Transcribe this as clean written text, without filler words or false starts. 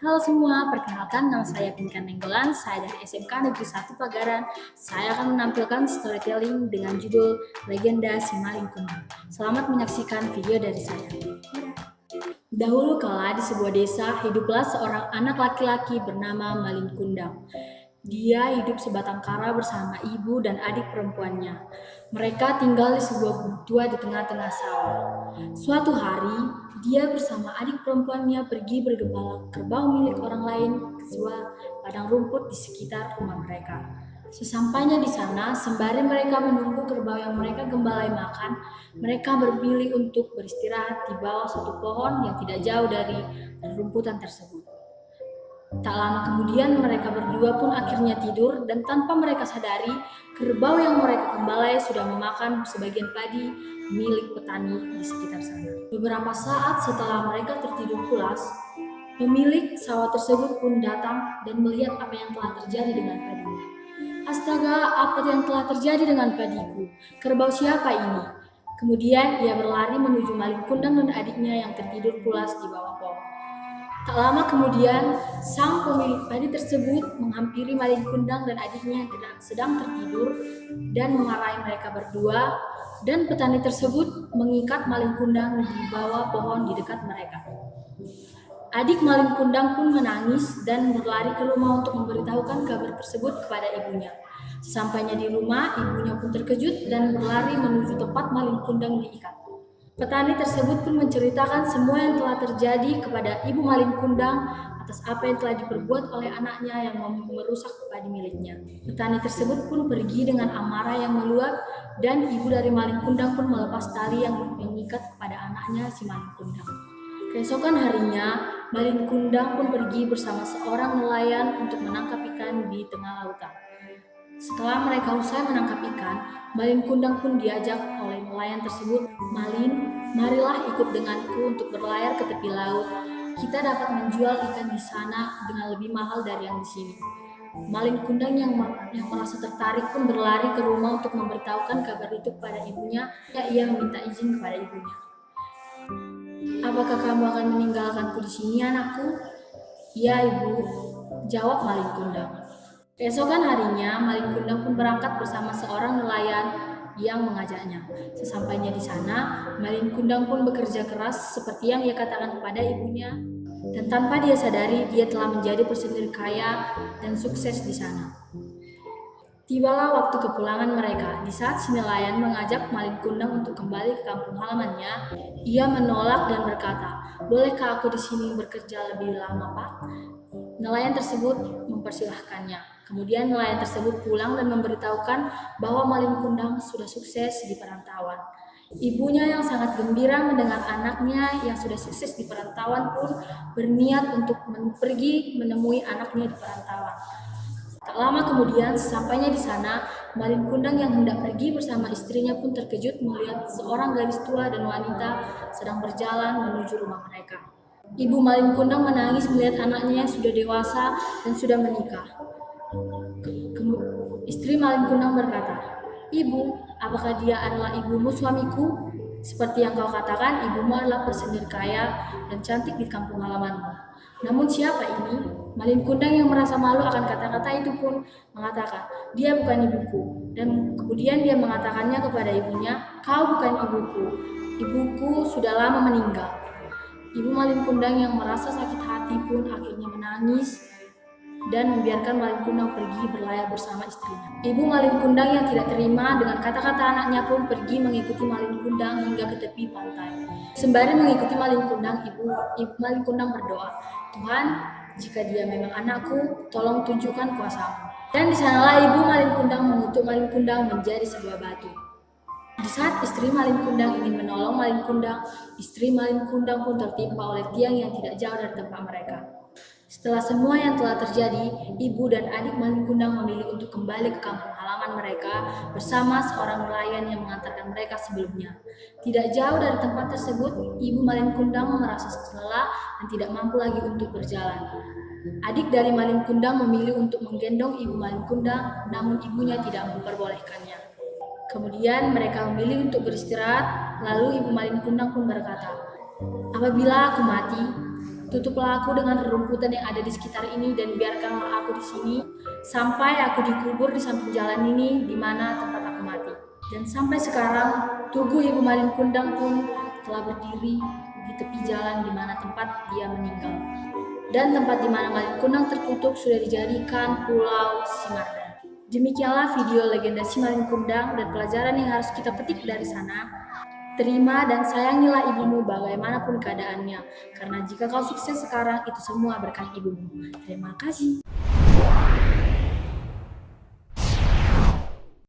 Halo semua, perkenalkan nama saya Pinkan Nenggolan, saya dari SMK Negeri 1 Pagaran. Saya akan menampilkan storytelling dengan judul Legenda Si Malin Kundang. Selamat menyaksikan video dari saya. Dahulu kala di sebuah desa hiduplah seorang anak laki-laki bernama Malin Kundang. Dia hidup sebatang kara bersama ibu dan adik perempuannya. Mereka tinggal di sebuah gubuk tua di tengah-tengah sawah. Suatu hari, dia bersama adik perempuannya pergi bergembala kerbau milik orang lain ke sebuah padang rumput di sekitar rumah mereka. Sesampainya di sana, sembari mereka menunggu kerbau yang mereka gembalai makan, mereka berpilih untuk beristirahat di bawah suatu pohon yang tidak jauh dari rumputan tersebut. Tak lama kemudian mereka berdua pun akhirnya tidur dan tanpa mereka sadari, kerbau yang mereka gembalai sudah memakan sebagian padi milik petani di sekitar sana. Beberapa saat setelah mereka tertidur pulas, pemilik sawah tersebut pun datang dan melihat apa yang telah terjadi dengan padinya. Astaga, apa yang telah terjadi dengan padiku? Kerbau siapa ini? Kemudian ia berlari menuju Malin Kundang dan adiknya yang tertidur pulas di bawah pohon. Tak lama kemudian, sang pemilik padi tersebut menghampiri Malin Kundang dan adiknya yang sedang tertidur dan memarahi mereka berdua, dan petani tersebut mengikat Malin Kundang di bawah pohon di dekat mereka. Adik Malin Kundang pun menangis dan berlari ke rumah untuk memberitahukan kabar tersebut kepada ibunya. Sesampainya di rumah, ibunya pun terkejut dan berlari menuju tempat Malin Kundang diikat. Petani tersebut pun menceritakan semua yang telah terjadi kepada ibu Malin Kundang atas apa yang telah diperbuat oleh anaknya yang merusak padi miliknya. Petani tersebut pun pergi dengan amarah yang meluap dan ibu dari Malin Kundang pun melepas tali yang mengikat kepada anaknya si Malin Kundang. Keesokan harinya, Malin Kundang pun pergi bersama seorang nelayan untuk menangkap ikan di tengah lautan. Setelah mereka usai menangkap ikan, Malin Kundang pun diajak oleh nelayan tersebut, "Malin, marilah ikut denganku untuk berlayar ke tepi laut. Kita dapat menjual ikan di sana dengan lebih mahal dari yang di sini." Malin Kundang yang merasa tertarik pun berlari ke rumah untuk memberitahukan kabar itu kepada ibunya. Ia meminta izin kepada ibunya. "Apakah kamu akan meninggalkanku di sini, anakku?" "Iya, Ibu," jawab Malin Kundang. Keesokan harinya, Malin Kundang pun berangkat bersama seorang nelayan yang mengajaknya. Sesampainya di sana, Malin Kundang pun bekerja keras seperti yang ia katakan kepada ibunya, dan tanpa dia sadari, dia telah menjadi personil kaya dan sukses di sana. Tibalah waktu kepulangan mereka. Di saat si nelayan mengajak Malin Kundang untuk kembali ke kampung halamannya, ia menolak dan berkata, "Bolehkah aku di sini bekerja lebih lama, Pak?" Nelayan tersebut mempersilahkannya. Kemudian nelayan tersebut pulang dan memberitahukan bahwa Malin Kundang sudah sukses di perantauan. Ibunya yang sangat gembira mendengar anaknya yang sudah sukses di perantauan pun berniat untuk pergi menemui anaknya di perantauan. Tak lama kemudian, sesampainya di sana, Malin Kundang yang hendak pergi bersama istrinya pun terkejut melihat seorang gadis tua dan wanita sedang berjalan menuju rumah mereka. Ibu Malin Kundang menangis melihat anaknya yang sudah dewasa dan sudah menikah. Istri Malin Kundang berkata, "Ibu, apakah dia adalah ibumu suamiku? Seperti yang kau katakan, ibumu adalah personil kaya dan cantik di kampung halamanmu. Namun siapa ini?" Malin Kundang yang merasa malu akan kata-kata itu pun mengatakan, "Dia bukan ibuku." Dan kemudian dia mengatakannya kepada ibunya, "Kau bukan ibuku. Ibuku sudah lama meninggal." Ibu Malin Kundang yang merasa sakit hati pun akhirnya menangis dan membiarkan Malin Kundang pergi berlayar bersama istrinya. Ibu Malin Kundang yang tidak terima dengan kata-kata anaknya pun pergi mengikuti Malin Kundang hingga ke tepi pantai. Sembari mengikuti Malin Kundang, ibu Malin Kundang berdoa, "Tuhan, jika dia memang anakku, tolong tunjukkan kuasa-Mu." Dan di sanalah ibu Malin Kundang mengutuk Malin Kundang menjadi sebuah batu. Di saat istri Malin Kundang ingin menolong Malin Kundang, istri Malin Kundang pun tertimpa oleh tiang yang tidak jauh dari tempat mereka. Setelah semua yang telah terjadi, ibu dan adik Malin Kundang memilih untuk kembali ke kampung halaman mereka bersama seorang nelayan yang mengantarkan mereka sebelumnya. Tidak jauh dari tempat tersebut, ibu Malin Kundang merasa lelah dan tidak mampu lagi untuk berjalan. Adik dari Malin Kundang memilih untuk menggendong ibu Malin Kundang, namun ibunya tidak memperbolehkannya. Kemudian mereka memilih untuk beristirahat, lalu ibu Malin Kundang pun berkata, "Apabila aku mati, Tutuplah aku dengan rerumputan yang ada di sekitar ini dan biarkanlah aku di sini sampai aku dikubur di samping jalan ini di mana tempat aku mati. Dan sampai sekarang, tubuh Ibu Malin Kundang pun telah berdiri di tepi jalan di mana tempat dia meninggal. Dan tempat di mana Malin Kundang terkutuk sudah dijadikan Pulau Simardan. Demikianlah video legenda Si Malin Kundang dan pelajaran yang harus kita petik dari sana. Terima dan sayangilah ibumu bagaimanapun keadaannya, karena jika kau sukses sekarang, itu semua berkat ibumu. Terima kasih.